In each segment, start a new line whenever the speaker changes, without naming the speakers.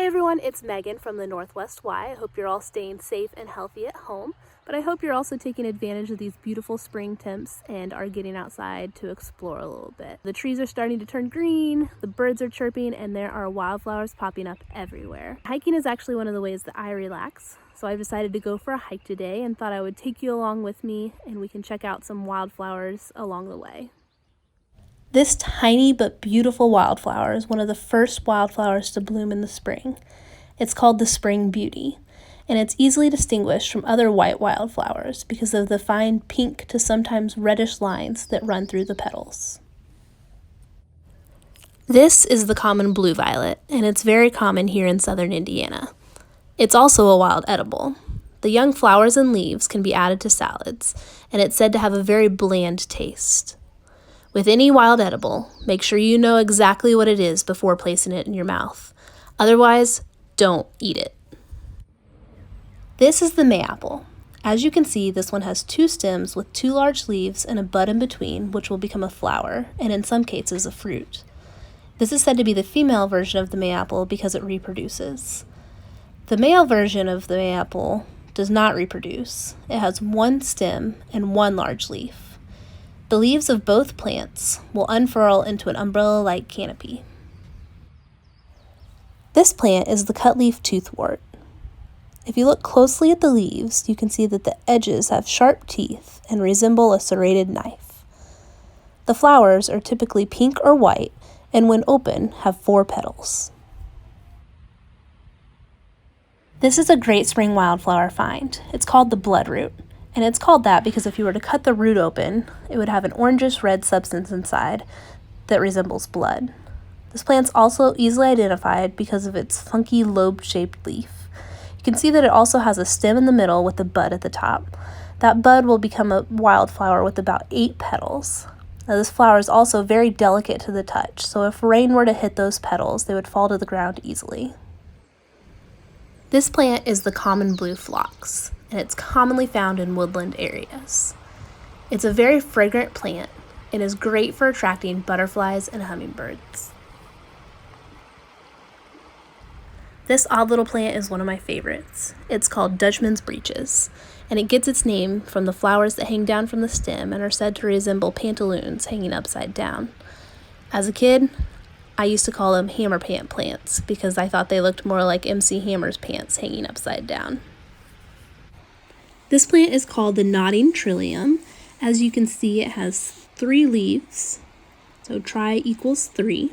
Hey everyone, it's Megan from the Northwest Y. I hope you're all staying safe and healthy at home, but I hope you're also taking advantage of these beautiful spring temps and are getting outside to explore a little bit. The trees are starting to turn green, the birds are chirping, and there are wildflowers popping up everywhere. Hiking is actually one of the ways that I relax, so I've decided to go for a hike today and thought I would take you along with me and we can check out some wildflowers along the way. This tiny but beautiful wildflower is one of the first wildflowers to bloom in the spring. It's called the spring beauty, and it's easily distinguished from other white wildflowers because of the fine pink to sometimes reddish lines that run through the petals. This is the common blue violet, and it's very common here in southern Indiana. It's also a wild edible. The young flowers and leaves can be added to salads, and it's said to have a very bland taste. With any wild edible, make sure you know exactly what it is before placing it in your mouth. Otherwise, don't eat it. This is the mayapple. As you can see, this one has 2 stems with 2 large leaves and a bud in between, which will become a flower, and in some cases a fruit. This is said to be the female version of the mayapple because it reproduces. The male version of the mayapple does not reproduce. It has 1 stem and 1 large leaf. The leaves of both plants will unfurl into an umbrella-like canopy. This plant is the cutleaf toothwort. If you look closely at the leaves, you can see that the edges have sharp teeth and resemble a serrated knife. The flowers are typically pink or white, and when open, have 4 petals. This is a great spring wildflower find. It's called the bloodroot. And it's called that because if you were to cut the root open, it would have an orangish red substance inside that resembles blood. This plant's also easily identified because of its funky lobe-shaped leaf. You can see that it also has a stem in the middle with a bud at the top. That bud will become a wildflower with about 8 petals. Now this flower is also very delicate to the touch, so if rain were to hit those petals, they would fall to the ground easily. This plant is the common blue phlox, and it's commonly found in woodland areas. It's a very fragrant plant and is great for attracting butterflies and hummingbirds. This odd little plant is one of my favorites. It's called Dutchman's breeches, and it gets its name from the flowers that hang down from the stem and are said to resemble pantaloons hanging upside down. As a kid, I used to call them hammer pant plants because I thought they looked more like MC Hammer's pants hanging upside down. This plant is called the nodding Trillium. As you can see, it has 3 leaves, so tri equals 3.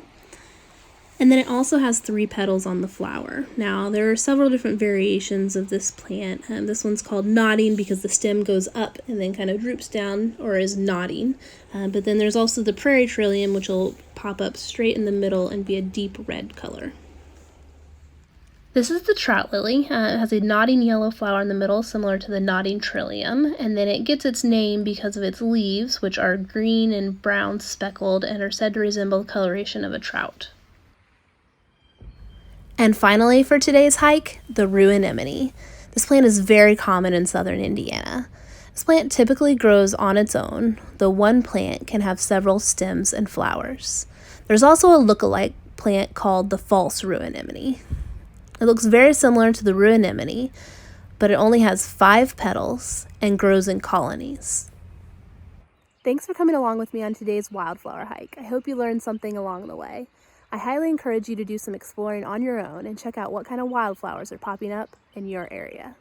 And then it also has 3 petals on the flower. Now, there are several different variations of this plant. This one's called nodding because the stem goes up and then kind of droops down or is nodding. But then there's also the prairie Trillium, which will pop up straight in the middle and be a deep red color. This is the trot lily. It has a nodding yellow flower in the middle, similar to the nodding Trillium, and then it gets its name because of its leaves, which are green and brown speckled and are said to resemble the coloration of a trout. And finally, for today's hike, the rue anemone. This plant is very common in southern Indiana. This plant typically grows on its own, though one plant can have several stems and flowers. There's also a look-alike plant called the false rue anemone. It looks very similar to the rue anemone, but it only has 5 petals and grows in colonies. Thanks for coming along with me on today's wildflower hike. I hope you learned something along the way. I highly encourage you to do some exploring on your own and check out what kind of wildflowers are popping up in your area.